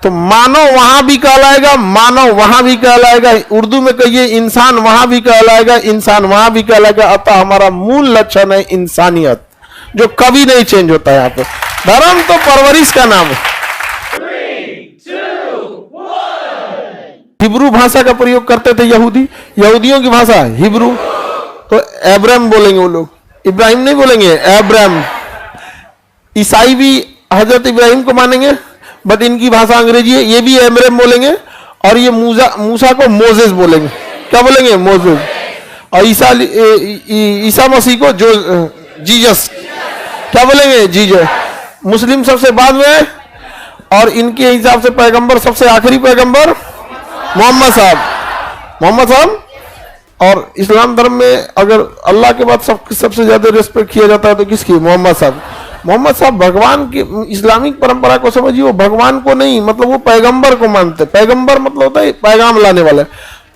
तो मानव वहां भी कहलाएगा, मानव वहां भी कहलाएगा, उर्दू में कहिए इंसान वहां भी कहलाएगा, इंसान वहां भी कहलाएगा। अतः हमारा मूल लक्षण है इंसानियत, जो कभी नहीं चेंज होता है। यहाँ पे धर्म तो परवरिश का नाम है। 3, 2, 1। हिब्रू भाषा का प्रयोग करते थे यहूदी, यहूदियों की भाषा हिब्रू, तो एब्राम बोलेंगे वो लोग, इब्राहिम नहीं बोलेंगे, एब्राम। ईसाई भी हजरत इब्राहिम को मानेंगे, बट इनकी भाषा अंग्रेजी है, ये भी एब्राम बोलेंगे। और ये मूसा को मोजेस बोलेंगे। क्या बोलेंगे? मोजेस। और ईसा मसीह को जो जीसस, क्या बोलेंगे? जीसस। मुस्लिम सबसे बाद में, और इनके हिसाब से पैगंबर सबसे आखिरी पैगंबर मोहम्मद साहब, मोहम्मद साहब। और इस्लाम धर्म में अगर अल्लाह के बाद सबसे ज्यादा रिस्पेक्ट किया जाता है तो किसकी? मोहम्मद साहब। मोहम्मद साहब भगवान की, इस्लामिक परंपरा को समझिए, वो भगवान को नहीं, मतलब वो पैगंबर को मानते। पैगंबर मतलब होता है पैगाम लाने वाले।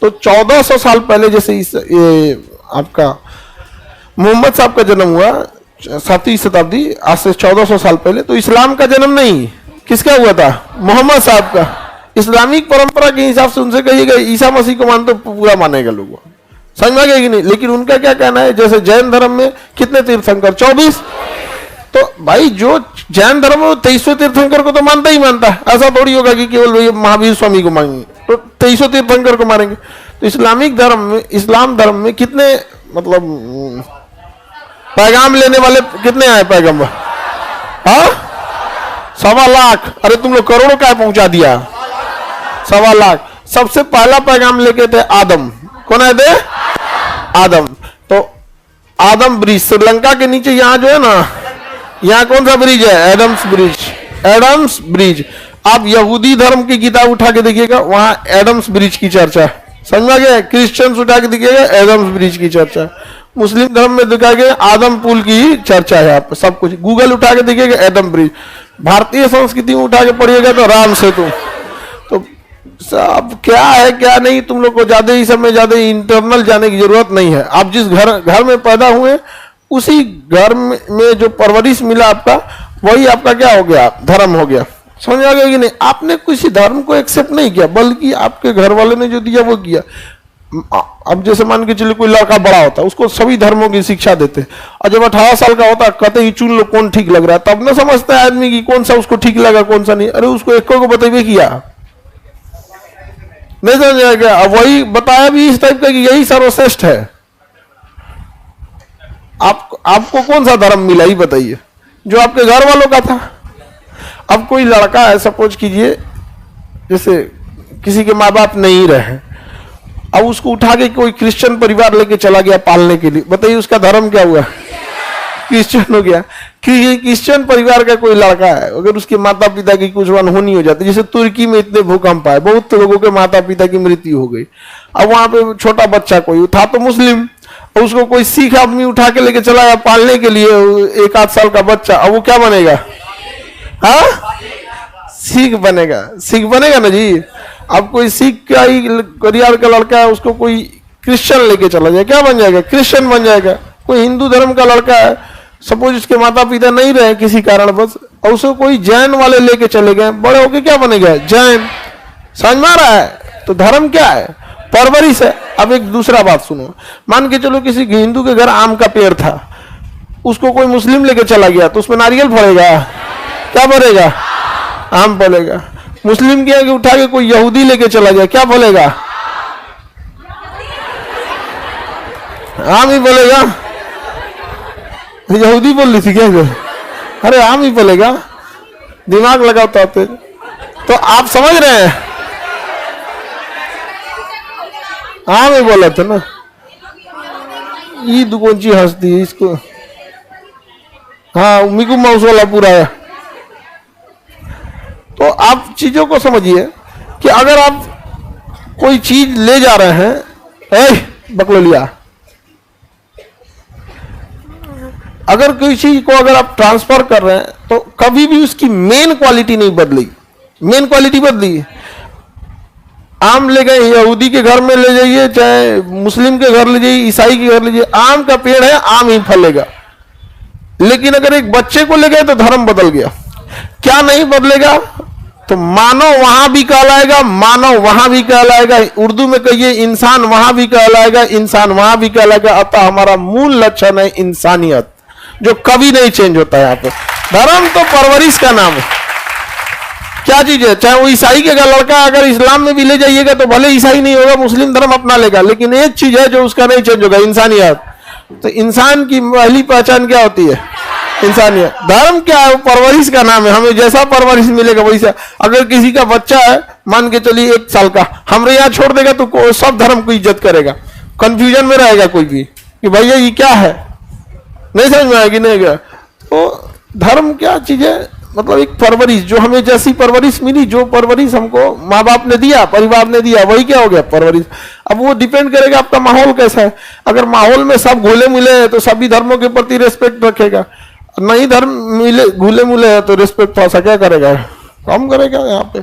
तो 1400 साल पहले जैसे ये आपका मोहम्मद साहब का जन्म हुआ 7वीं शताब्दी, आज से 1400 साल पहले, तो इस्लाम का जन्म नहीं किसका हुआ था? मोहम्मद साहब का। इस्लामिक परंपरा के हिसाब से उनसे कहिएगा ईसा मसीह को मानते, पूरा मानेगा लोग, समझ में आ गया कि नहीं? लेकिन उनका क्या कहना है, जैसे जैन धर्म में कितने तीर्थंकर? 24। तो भाई जो जैन धर्म में 23 तीर्थंकर को तो मानता ही मानता है, ऐसा थोड़ी होगा कि केवल महावीर स्वामी को मांगेंगे, तो 23 तीर्थंकर को मारेंगे। तो इस्लामिक धर्म में, इस्लाम धर्म में कितने मतलब पैगाम लेने वाले कितने आए पैगंबर? हाँ, 1.25 लाख। अरे तुम लोग करोड़ों का पहुंचा दिया, 1.25 लाख। सबसे पहला पैगाम लेके थे आदम। कौन आए थे? आदम। तो आदम ब्रिज, श्रीलंका के नीचे यहाँ जो है ना, यहाँ कौन सा ब्रिज है? Adam's bridge. Adam's bridge. आप यहूदी धर्म की किताब उठा के देखिएगा, वहां एडम्स ब्रिज की चर्चा, समझ में आ गया? क्रिश्चियंस उठा के देखिएगा, एडम्स ब्रिज की चर्चा। मुस्लिम धर्म में देखा गया आदम पुल की चर्चा है। आप सब कुछ गूगल उठा के देखिएगा, एडम ब्रिज। भारतीय संस्कृति में उठा के पढ़िएगा तो राम सेतु। तो अब क्या है क्या नहीं, तुम लोग को ज्यादा ही समय, ज्यादा इंटरनल जाने की जरूरत नहीं है। आप जिस घर में पैदा हुए, उसी घर में जो परवरिश मिला आपका, वही आपका क्या हो गया? धर्म हो गया। समझ आ गया कि नहीं? आपने किसी धर्म को एक्सेप्ट नहीं किया, बल्कि आपके घर वाले ने जो दिया वो किया। अब जैसे मान के चलिए कोई लड़का बड़ा होता है, उसको सभी धर्मों की शिक्षा देते, और जब 18 साल का होता है कहते ही चुन लो कौन ठीक लग रहा है। तब न समझता है आदमी की कौन सा उसको ठीक लगा कौन सा नहीं। अरे उसको एक को बताइए किया नहीं समझ आएगा। अब वही बताया भी इस टाइप का कि यही सर्वश्रेष्ठ है। आपको कौन सा धर्म मिला ही बताइए, जो आपके घर वालों का था। अब कोई लड़का है, सपोज कीजिए जैसे किसी के माँ बाप नहीं रहे, अब उसको उठा के कोई क्रिश्चियन परिवार लेके चला गया पालने के लिए, बताइए उसका धर्म क्या हुआ? क्रिश्चियन हो गया। क्रिश्चियन परिवार का कोई लड़का है, अगर उसके माता पिता की कुछ अनहोनी हो जाती, जैसे तुर्की में इतने भूकंप आए, बहुत लोगों के माता पिता की मृत्यु हो गई। अब वहां पे छोटा बच्चा कोई था तो मुस्लिम, और उसको कोई सिख आदमी उठा के लेके चला गया पालने के लिए, 1-8 साल का बच्चा, अब वो क्या बनेगा? हाँ, सिख बनेगा। सिख बनेगा ना जी। अब कोई सिख का ही परिवार का लड़का है, उसको कोई क्रिश्चियन लेके चला जाए, क्या बन जाएगा? क्रिश्चियन बन जाएगा। कोई हिंदू धर्म का लड़का है, सपोज उसके माता पिता नहीं रहे किसी कारण बस, और उसको कोई जैन वाले लेके चले गए, बड़े होके क्या बनेगा? जैन। समझ में आ रहा है? तो धर्म क्या है? परवरिश है। अब एक दूसरा बात सुनो, मान के चलो किसी हिंदू के घर आम का पेड़ था, उसको कोई मुस्लिम लेके चला गया, तो उसमें नारियल फलेगा? क्या फलेगा? आम फलेगा। मुस्लिम के आगे उठा के कोई यहूदी लेके चला गया, क्या फलेगा? आम ही फलेगा। यहूदी बोल रही थी क्या? अरे आम ही फलेगा, दिमाग लगाता होते। तो आप समझ रहे हैं, आम ही बोला था ना। ईद कौन सी हंसती है इसको? हाँ, मिकू माउस वाला पूरा है। तो आप चीजों को समझिए कि अगर आप कोई चीज ले जा रहे हैं, बकलो लिया, अगर कोई चीज को अगर आप ट्रांसफर कर रहे हैं तो कभी भी उसकी मेन क्वालिटी नहीं बदली। मेन क्वालिटी बदली। आम ले गए यहूदी के घर में ले जाइए, चाहे मुस्लिम के घर ले जाइए, ईसाई के घर ले जाइए, आम का पेड़ है, आम ही फलेगा। लेकिन अगर एक बच्चे को ले गए तो धर्म बदल गया। क्या नहीं बदलेगा? तो मानव वहां भी कहलाएगा, मानव वहां भी कहलाएगा, उर्दू में कहिए इंसान वहां भी कहलाएगा, इंसान वहां भी कहलाएगा। अतः हमारा मूल लक्षण है इंसानियत, जो कभी नहीं चेंज होता है। यहाँ पे धर्म तो परवरिश का नाम है। क्या चीज है, चाहे वो ईसाई का लड़का अगर इस्लाम में भी ले जाइएगा तो भले ईसाई नहीं होगा, मुस्लिम धर्म अपना लेगा, लेकिन एक चीज है जो उसका नहीं चेंज होगा, इंसानियत। तो इंसान की पहली पहचान क्या होती है? इंसानियत। धर्म क्या है? वो परवरिश का नाम है। हमें जैसा परवरिश मिलेगा वैसा। अगर किसी का बच्चा है, मान के चलिए 1 साल का, हमारे यहाँ छोड़ देगा तो सब धर्म को इज्जत करेगा, कंफ्यूजन में रहेगा कोई भी कि भैया ये क्या है, नहीं समझ में आएगी, नहीं गया। तो धर्म क्या चीज है? मतलब एक परवरिश, जो हमें जैसी परवरिश मिली, जो परवरिश हमको माँ बाप ने दिया, परिवार ने दिया, वही क्या हो गया? परवरिश। अब वो डिपेंड करेगा आपका माहौल कैसा है। अगर माहौल में सब घुले मिले हैं तो सभी धर्मों के प्रति रेस्पेक्ट रखेगा, नहीं धर्म मिले घुले मिले है तो रेस्पेक्ट थोड़ा सा क्या करेगा, कम करेगा यहाँ पे।